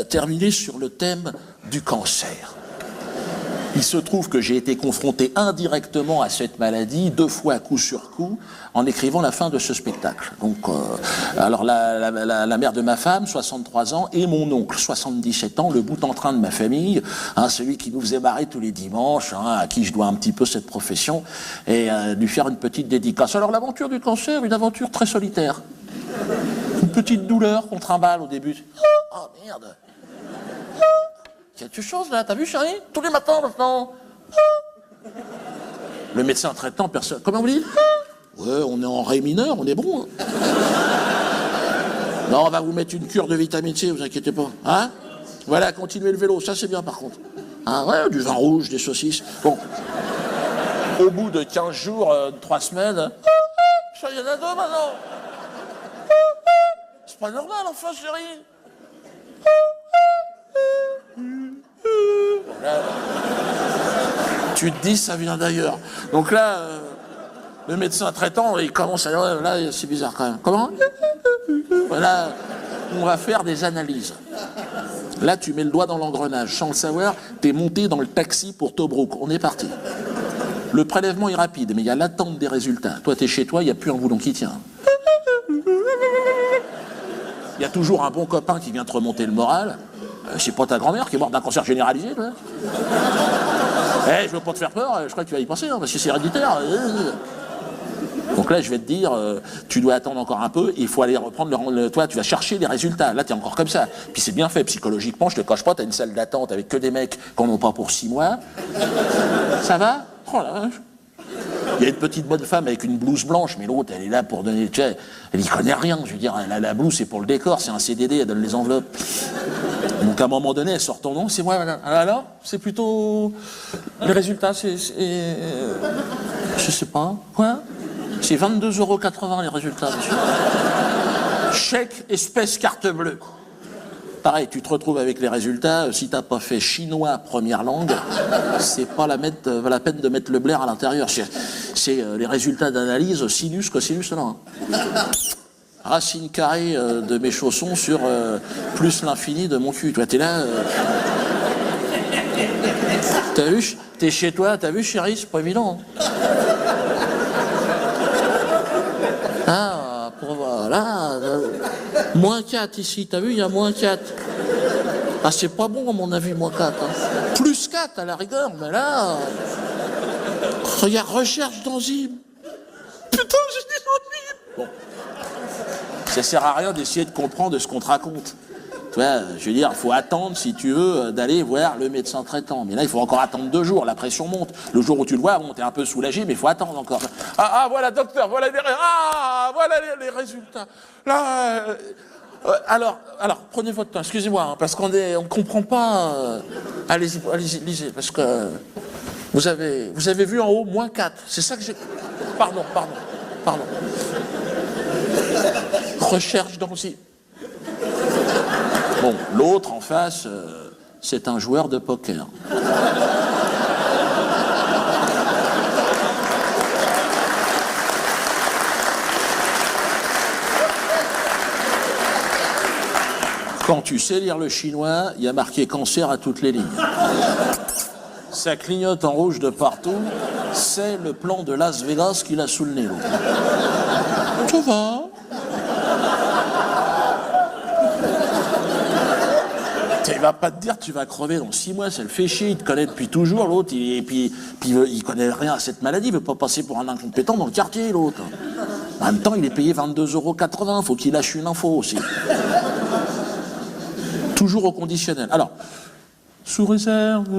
terminer sur le thème du cancer. Il se trouve que j'ai été confronté indirectement à cette maladie 2 fois coup sur coup en écrivant la fin de ce spectacle. Donc, alors la mère de ma femme, 63 ans, et mon oncle, 77 ans, le bout en train de ma famille, hein, celui qui nous faisait marrer tous les dimanches, hein, à qui je dois un petit peu cette profession, et lui faire une petite dédicace. Alors l'aventure du cancer, une aventure très solitaire. Une petite douleur qu'on trimballe au début. Oh merde. Quelque chose là, t'as vu chérie? Tous les matins maintenant. Le médecin traitant, personne. Comment vous dites? Ouais, on est en ré mineur, on est bon. Hein. Non, on va vous mettre une cure de vitamine C, vous inquiétez pas. Hein? Voilà, continuez le vélo, ça c'est bien par contre. Hein, ouais, du vin rouge, des saucisses. Bon. Au bout de 15 jours, 3 semaines. Ça y en a 2 maintenant. C'est pas normal enfin chérie. Là, tu te dis ça vient d'ailleurs. Donc là, le médecin traitant, il commence à dire là c'est bizarre quand même. Comment? Voilà, on va faire des analyses. Là tu mets le doigt dans l'engrenage, sans le savoir, t'es monté dans le taxi pour Tobruk. On est parti. Le prélèvement est rapide, mais il y a l'attente des résultats. Toi t'es chez toi, il n'y a plus un boulon qui tient. Il y a toujours un bon copain qui vient te remonter le moral. C'est pas ta grand-mère qui est morte d'un cancer généralisé, toi. Je veux pas te faire peur, je crois que tu vas y penser, hein, parce que c'est héréditaire. Donc là, je vais te dire, tu dois attendre encore un peu, il faut aller reprendre toi, tu vas chercher les résultats. Là, tu es encore comme ça. Puis c'est bien fait, psychologiquement, je te cache pas, tu as une salle d'attente avec que des mecs qui n'en ont pas pour 6 mois. Ça va? Oh la vache. Il y a une petite bonne femme avec une blouse blanche, mais l'autre, elle est là pour donner... Tu sais, elle y connaît rien, je veux dire, la blouse, c'est pour le décor, c'est un CDD, elle donne les enveloppes. Donc à un moment donné, elle sort ton nom, c'est moi, madame. Alors, c'est plutôt... Les résultats, je sais pas. Quoi? C'est 22,80 € les résultats, monsieur. Chèque, espèce, carte bleue. Pareil, tu te retrouves avec les résultats, si t'as pas fait chinois première langue, c'est pas la peine de mettre le blaire à l'intérieur. C'est les résultats d'analyse, sinus, cosinus, non. Racine carrée de mes chaussons sur plus l'infini de mon cul. Toi, t'es là... T'as vu? T'es chez toi, t'as vu, chérie? C'est pas évident. Ah, pour voilà... moins 4 ici, t'as vu, il y a moins 4. Ah, c'est pas bon à mon avis, moins 4. Hein. Plus 4 à la rigueur, mais là... Regarde, recherche d'enzymes. Putain, j'ai des enzymes. Bon. Ça sert à rien d'essayer de comprendre ce qu'on te raconte. Tu vois, je veux dire, il faut attendre, si tu veux, d'aller voir le médecin traitant. Mais là, il faut encore attendre 2 jours, la pression monte. Le jour où tu le vois, bon, t'es un peu soulagé, mais il faut attendre encore. Voilà, docteur, voilà les résultats. Là, alors, prenez votre temps, excusez-moi, hein, parce qu'on ne comprend pas. Allez-y, lisez, parce que vous avez vu en haut, moins 4. C'est ça que j'ai... Pardon. Recherche d'enzymes. Bon, l'autre en face, c'est un joueur de poker. Quand tu sais lire le chinois, il y a marqué cancer à toutes les lignes. Ça clignote en rouge de partout. C'est le plan de Las Vegas qu'il a sous le nez, l'autre. Ça va? Il va pas te dire tu vas crever dans 6 mois, ça le fait chier, il te connaît depuis toujours, l'autre, et puis il connaît rien à cette maladie, il veut pas passer pour un incompétent dans le quartier, l'autre. En même temps, il est payé 22,80 €, faut qu'il lâche une info aussi. Toujours au conditionnel. Alors, sous réserve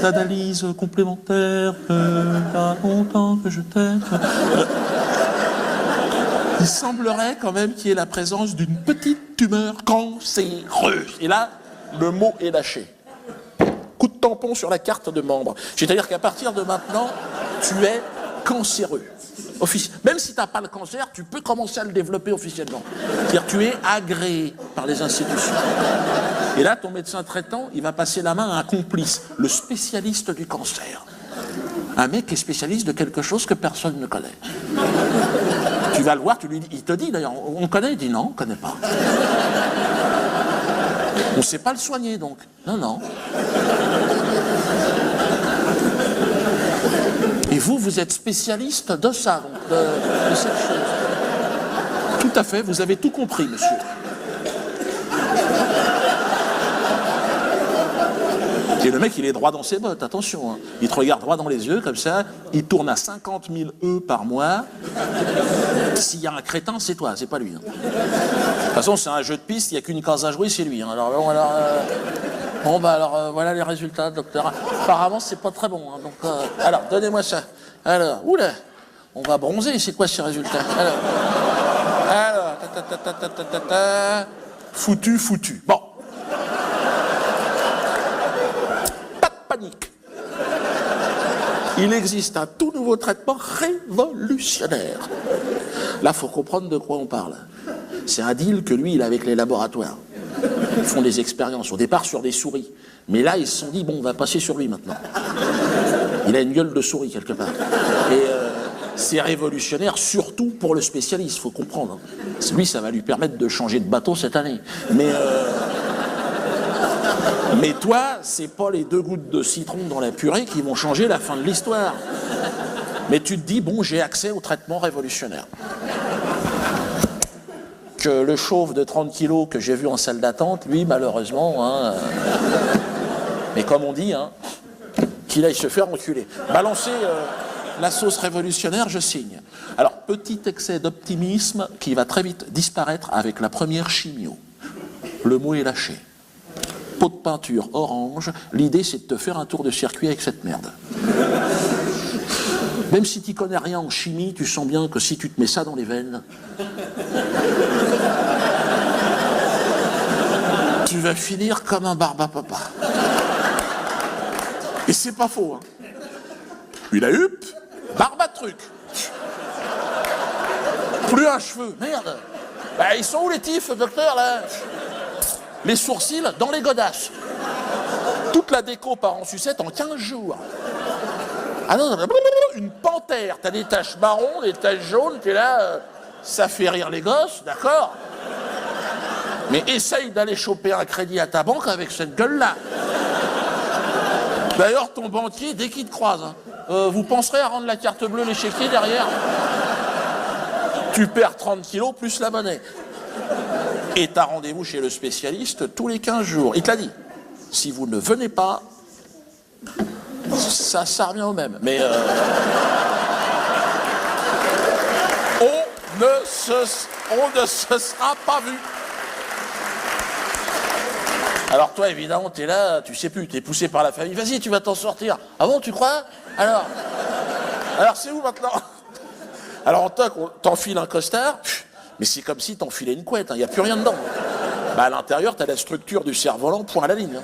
d'analyse complémentaire, il y a longtemps que je t'aime. Il semblerait quand même qu'il y ait la présence d'une petite tumeur cancéreuse. Et là, le mot est lâché. Coup de tampon sur la carte de membre. C'est-à-dire qu'à partir de maintenant, tu es cancéreux. Même si tu n'as pas le cancer, tu peux commencer à le développer officiellement. C'est-à-dire que tu es agréé par les institutions. Et là, ton médecin traitant, il va passer la main à un complice, le spécialiste du cancer. Un mec qui est spécialiste de quelque chose que personne ne connaît. Tu vas le voir, il te dit d'ailleurs, on connaît? Il dit non, on ne connaît pas. On ne sait pas le soigner, donc. Non, non. Et vous, vous êtes spécialiste de ça, donc, de cette chose. Tout à fait, vous avez tout compris, monsieur. Et le mec, il est droit dans ses bottes, attention. Hein. Il te regarde droit dans les yeux, comme ça. Il tourne à 50 000 E par mois. S'il y a un crétin, c'est toi, c'est pas lui. Hein. De toute façon, c'est un jeu de piste, il n'y a qu'une case à jouer, c'est lui. Hein. Alors, bon, voilà les résultats, docteur. Apparemment, c'est pas très bon. Hein. Donc, alors, donnez-moi ça. Alors, oula, on va bronzer, c'est quoi ces résultats? Alors, foutu. Bon. Panique. Il existe un tout nouveau traitement révolutionnaire. Là, il faut comprendre de quoi on parle. C'est un deal que lui, il a avec les laboratoires. Ils font des expériences, au départ sur des souris. Mais là, ils se sont dit, bon, on va passer sur lui maintenant. Il a une gueule de souris, quelque part. Et c'est révolutionnaire, surtout pour le spécialiste, il faut comprendre. Lui, ça va lui permettre de changer de bateau cette année. Mais toi, c'est pas les 2 gouttes de citron dans la purée qui vont changer la fin de l'histoire. Mais tu te dis, bon, j'ai accès au traitement révolutionnaire. Que le chauve de 30 kilos que j'ai vu en salle d'attente, lui, malheureusement, hein, mais comme on dit, hein, qu'il aille se faire enculer. Balancer la sauce révolutionnaire, je signe. Alors, petit excès d'optimisme qui va très vite disparaître avec la première chimio. Le mot est lâché. Pot de peinture orange, l'idée c'est de te faire un tour de circuit avec cette merde. Même si tu connais rien en chimie, tu sens bien que si tu te mets ça dans les veines, tu vas finir comme un barbapapa. Et c'est pas faux, hein. Une huppe, barbatruc. Plus un cheveu, merde. Bah, ils sont où les tifs, docteur, là? Les sourcils dans les godasses. Toute la déco part en sucette en 15 jours. Ah non, une panthère. T'as des taches marron, des taches jaunes, t'es là, ça fait rire les gosses, d'accord? Mais essaye d'aller choper un crédit à ta banque avec cette gueule-là. D'ailleurs, ton banquier, dès qu'il te croise, hein, vous penserez à rendre la carte bleue, l'échiquier derrière? Tu perds 30 kilos plus la monnaie. Et t'as rendez-vous chez le spécialiste tous les 15 jours. Il te l'a dit. Si vous ne venez pas, ça revient au même. Mais on ne se sera pas vu. Alors toi, évidemment, t'es là, tu sais plus, t'es poussé par la famille. Vas-y, tu vas t'en sortir. Ah bon, tu crois? Alors c'est où maintenant? Alors on t'enfile un costard. Mais c'est comme si t'enfilais une couette, il n'y a plus rien dedans. Bah, à l'intérieur, t'as la structure du cerf-volant, point à la ligne. Hein.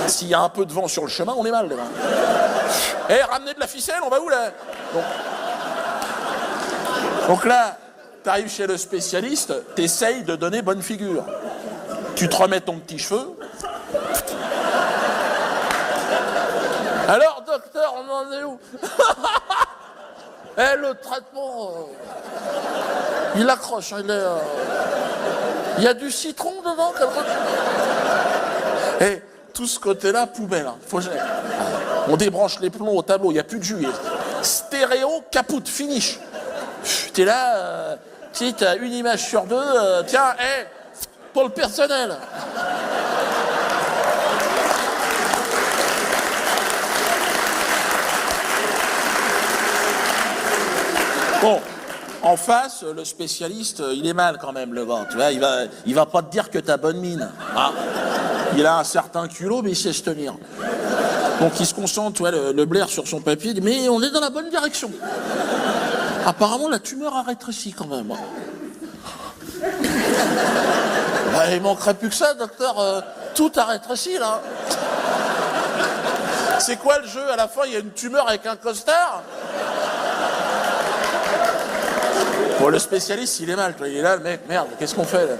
S'il y a un peu de vent sur le chemin, on est mal. Ramenez de la ficelle, on va où là? Donc là, t'arrives chez le spécialiste, t'essayes de donner bonne figure. Tu te remets ton petit cheveu. Alors, docteur, on en est où? Le traitement, il accroche, hein, il y a du citron dedans, et tout ce côté-là, poubelle. Hein. On débranche les plombs au tableau, il n'y a plus de jus. Stéréo, capoute, finish. T'es là, tu as une image sur 2, tiens, pour le personnel. Bon, en face, le spécialiste, il est mal quand même, le gars. Tu vois, il va pas te dire que t'as bonne mine. Hein. Il a un certain culot, mais il sait se tenir. Donc il se concentre, tu vois, le blaire sur son papier, il dit, mais on est dans la bonne direction. Apparemment, la tumeur a rétréci quand même. Bah, il manquerait plus que ça, docteur. Tout a rétréci, là. C'est quoi le jeu? À la fin, il y a une tumeur avec un costard. Bon, le spécialiste, il est mal, il est là, le mec, merde, qu'est-ce qu'on fait là?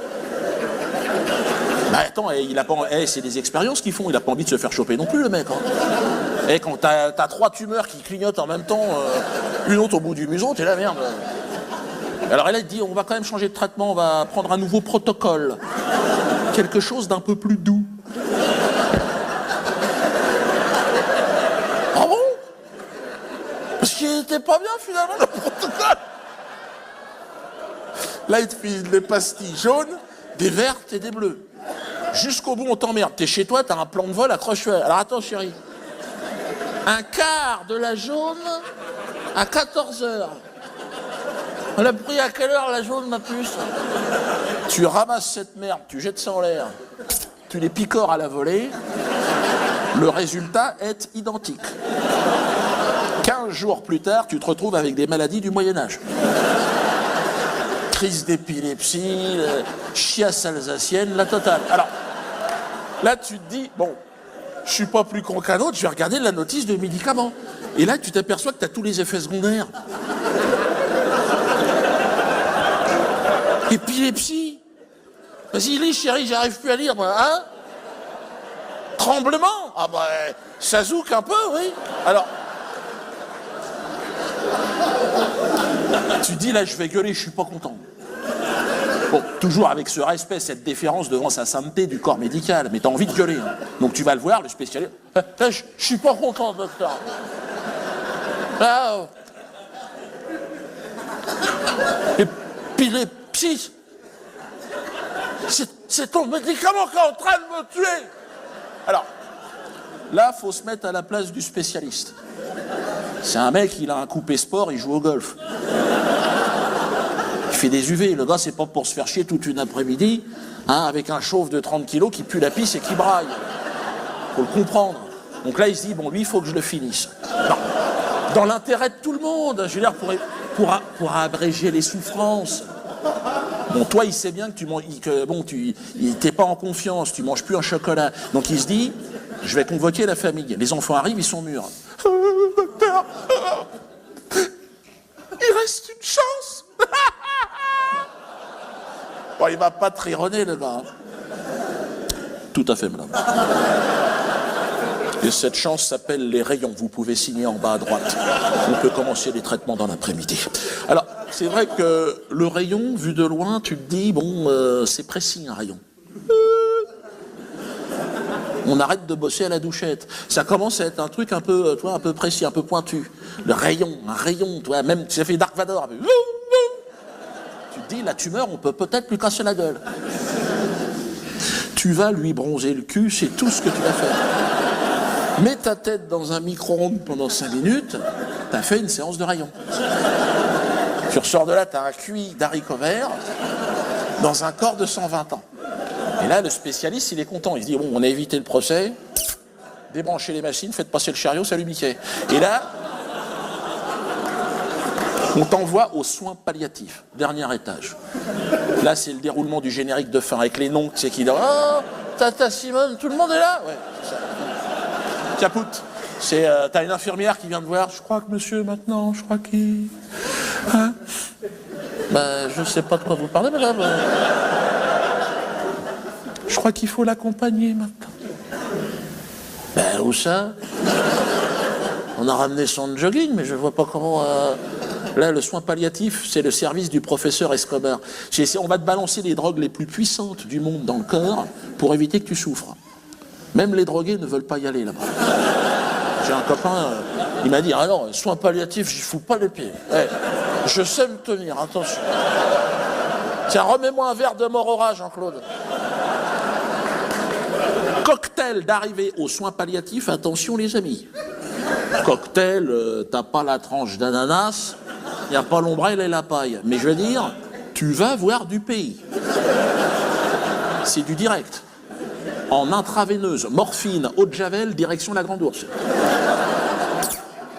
Bah attends, il a pas, c'est des expériences qu'ils font, il a pas envie de se faire choper non plus, le mec. Hein. Quand t'as 3 tumeurs qui clignotent en même temps, une autre au bout du museau, t'es là, merde. Alors elle a dit, on va quand même changer de traitement, on va prendre un nouveau protocole. quelque chose d'un peu plus doux. Ah bon? Parce qu'il était pas bien finalement le protocole. Là, il te file des pastilles jaunes, des vertes et des bleues. Jusqu'au bout, on t'emmerde. T'es chez toi, t'as un plan de vol, accroche-le. Alors attends, chérie. Un quart de la jaune à 14h. On l'a pris à quelle heure la jaune, ma puce? Tu ramasses cette merde, tu jettes ça en l'air, tu les picores à la volée, le résultat est identique. 15 jours plus tard, tu te retrouves avec des maladies du Moyen-Âge. Crise d'épilepsie, chiasse alsacienne, la totale. Alors, là, tu te dis, bon, je suis pas plus con qu'un autre, je vais regarder la notice de médicaments. Et là, tu t'aperçois que tu as tous les effets secondaires. Épilepsie. Vas-y, lis, chérie, j'arrive plus à lire, moi, hein? Tremblement. Ah bah, ça zouque un peu, oui. Alors, tu dis, là, je vais gueuler, je suis pas content. Bon, toujours avec ce respect, cette déférence devant sa sainteté du corps médical, mais t'as envie de gueuler. Hein. Donc tu vas le voir, le spécialiste. Je suis pas content, docteur. Ah, épilepsie. C'est ton médicament qui est en train de me tuer. Alors, là, faut se mettre à la place du spécialiste. C'est un mec, il a un coupé sport, il joue au golf. Il fait des UV. Le gars, c'est pas pour se faire chier toute une après-midi, hein, avec un chauve de 30 kilos qui pue la pisse et qui braille. Faut le comprendre. Donc là, il se dit, bon, lui, il faut que je le finisse. Non. Dans l'intérêt de tout le monde, je veux dire, pour abréger les souffrances. Bon, toi, il sait bien que t'es pas en confiance, tu manges plus un chocolat. Donc il se dit, je vais convoquer la famille. Les enfants arrivent, ils sont mûrs. Docteur, il reste une chance. Bon, il va pas te rironner, le gars. Tout à fait, madame. Et cette chance s'appelle les rayons. Vous pouvez signer en bas à droite. On peut commencer les traitements dans l'après-midi. Alors, c'est vrai que le rayon, vu de loin, tu te dis, bon, c'est précis, un rayon. On arrête de bosser à la douchette. Ça commence à être un truc un peu, un peu précis, un peu pointu. Le rayon, un rayon, même, ça fait Dark Vador. Tu te dis, la tumeur, on peut peut-être lui casser la gueule. Tu vas lui bronzer le cul, c'est tout ce que tu vas faire. Mets ta tête dans un micro-ondes pendant 5 minutes, t'as fait une séance de rayons. Tu ressors de là, t'as un QI d'haricots verts dans un corps de 120 ans. Et là, le spécialiste, il est content. Il se dit, bon, on a évité le procès, débranchez les machines, faites passer le chariot, salut Mickey. Et là, on t'envoie aux soins palliatifs, dernier étage. Là, c'est le déroulement du générique de fin, avec les noms, tu sais, qui disent, oh, Tata Simone, tout le monde est là. Ouais, c'est ça. Caput. T'as une infirmière qui vient te voir. Je crois que monsieur, maintenant, je crois qu'il... Hein? Ben, je sais pas de quoi vous parlez, madame. Je crois qu'il faut l'accompagner, maintenant. Ben, où ça? On a ramené son jogging, mais je vois pas comment... Là, le soin palliatif, c'est le service du professeur Escobar. On va te balancer les drogues les plus puissantes du monde dans le corps pour éviter que tu souffres. Même les drogués ne veulent pas y aller là-bas. J'ai un copain, il m'a dit, ah non, soins palliatifs, j'y fous pas les pieds. Hey, je sais me tenir, attention. Tiens, remets-moi un verre de Morora, Jean-Claude. Cocktail d'arrivée aux soins palliatifs, attention les amis. Cocktail, t'as pas la tranche d'ananas, il n'y a pas l'ombrelle et la paille. Mais je veux dire, tu vas voir du pays. C'est du direct. En intraveineuse, morphine, eau de javel, direction la Grande Ourse.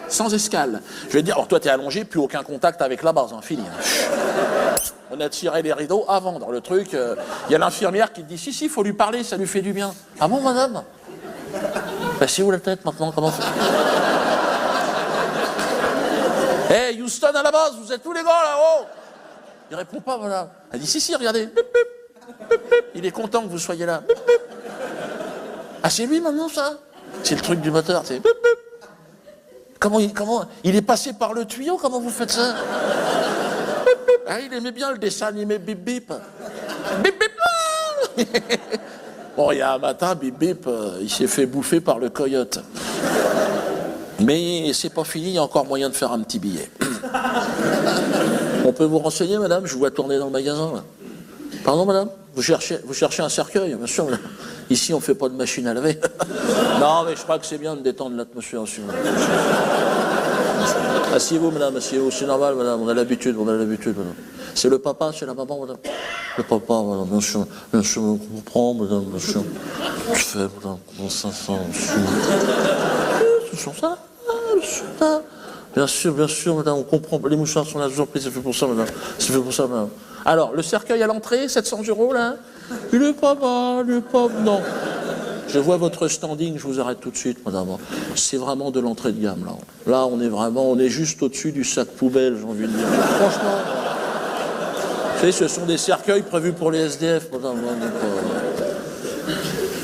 Sans escale. Je vais te dire, alors toi t'es allongé, plus aucun contact avec la base, hein, fini. On a tiré les rideaux avant, dans le truc, y a l'infirmière qui te dit, si, faut lui parler, ça lui fait du bien. Ah bon, madame? Bah c'est où la tête maintenant, comment ça? Hey, Houston à la base, vous êtes tous les gars là-haut? Il répond pas, voilà. Elle dit, si, regardez. Bip, bip. Bip, bip. Il est content que vous soyez là. Bip, bip. Ah, c'est lui maintenant, ça? C'est le truc du moteur, c'est... Bip, bip. Comment il est passé par le tuyau, comment vous faites ça? Bip, bip. Ah, il aimait bien le dessin animé Bip, bip. Bip, bip. Bon, il y a un matin, bip bip, il s'est fait bouffer par le coyote. Mais c'est pas fini, il y a encore moyen de faire un petit billet. On peut vous renseigner, madame? Je vous vois tourner dans le magasin, là. Pardon, madame? Vous cherchez un cercueil? Bien sûr, madame. Ici, on fait pas de machine à laver. Non, mais je crois que c'est bien de détendre l'atmosphère aussi, madame. Asseyez-vous, madame, asseyez-vous. C'est normal, madame, on a l'habitude, madame. C'est le papa, c'est la maman, madame? Le papa, madame, bien sûr, on comprend, madame, bien sûr. Je fais, madame, comment ça, c'est ça? Bien sûr, madame, on comprend. Les mouchoirs sont là, je vous en prie, c'est fait pour ça, madame. C'est fait pour ça, madame. Alors, le cercueil à l'entrée, 700 €, là? Il est pas mal, non. Je vois votre standing, je vous arrête tout de suite, madame. C'est vraiment de l'entrée de gamme, là. Là, on est juste au-dessus du sac poubelle, j'ai envie de dire. Franchement. Vous savez, ce sont des cercueils prévus pour les SDF, madame.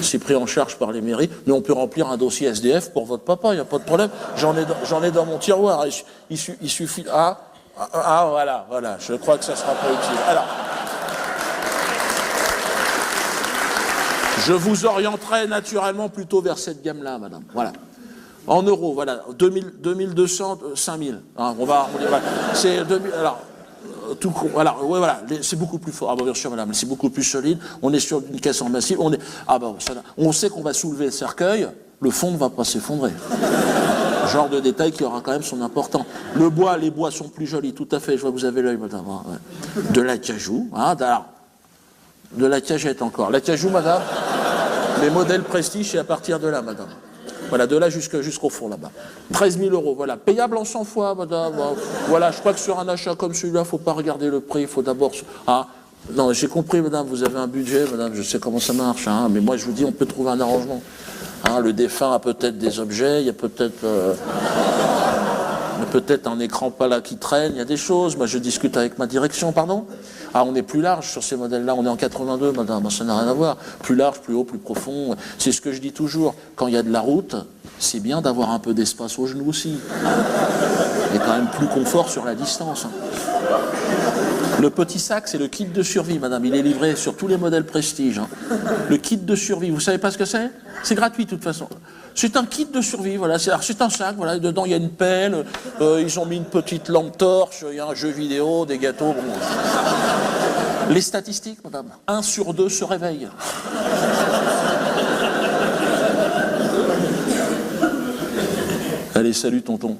C'est pris en charge par les mairies, mais on peut remplir un dossier SDF pour votre papa, il n'y a pas de problème. J'en ai dans mon tiroir. Il suffit. Voilà. Je crois que ça sera pas utile. Alors, je vous orienterai naturellement plutôt vers cette gamme-là, madame. Voilà. En euros, voilà. 2200, 5000. Hein, voilà. C'est 2000. Alors. Tout court. Alors, ouais, voilà, c'est beaucoup plus fort. Ah, bah, bien sûr, madame, c'est beaucoup plus solide. On est sur une caisse en massif. On sait qu'on va soulever le cercueil. Le fond ne va pas s'effondrer. Genre de détail qui aura quand même son important. Le bois, les bois sont plus jolis, tout à fait. Je vois que vous avez l'œil, madame. Ouais. De l'acajou. Hein, de la cagette encore. L'acajou, madame. Les modèles prestige, c'est à partir de là, madame. Voilà, de là jusqu'au fond, là-bas. 13 000 €, voilà. Payable en 100 fois, madame. Voilà, je crois que sur un achat comme celui-là, il ne faut pas regarder le prix, il faut d'abord... Ah, non, j'ai compris, madame, vous avez un budget, madame, je sais comment ça marche, hein, mais moi, je vous dis, on peut trouver un arrangement. Hein, le défunt a peut-être des objets, il y a peut-être un écran pas là qui traîne, il y a des choses. Moi, je discute avec ma direction, pardon. Ah, on est plus large sur ces modèles-là, on est en 82, madame, ça n'a rien à voir. Plus large, plus haut, plus profond. C'est ce que je dis toujours. Quand il y a de la route, c'est bien d'avoir un peu d'espace aux genoux aussi. Il y a quand même plus confort sur la distance. Le petit sac, c'est le kit de survie, madame. Il est livré sur tous les modèles prestige. Le kit de survie, vous savez pas ce que c'est? C'est gratuit, de toute façon. C'est un kit de survie, voilà. C'est un sac, voilà. Dedans, il y a une pelle. Ils ont mis une petite lampe torche. Il y a un jeu vidéo, des gâteaux. Bon. Les statistiques, madame. 1 sur 2 se réveille. Allez, salut, tonton.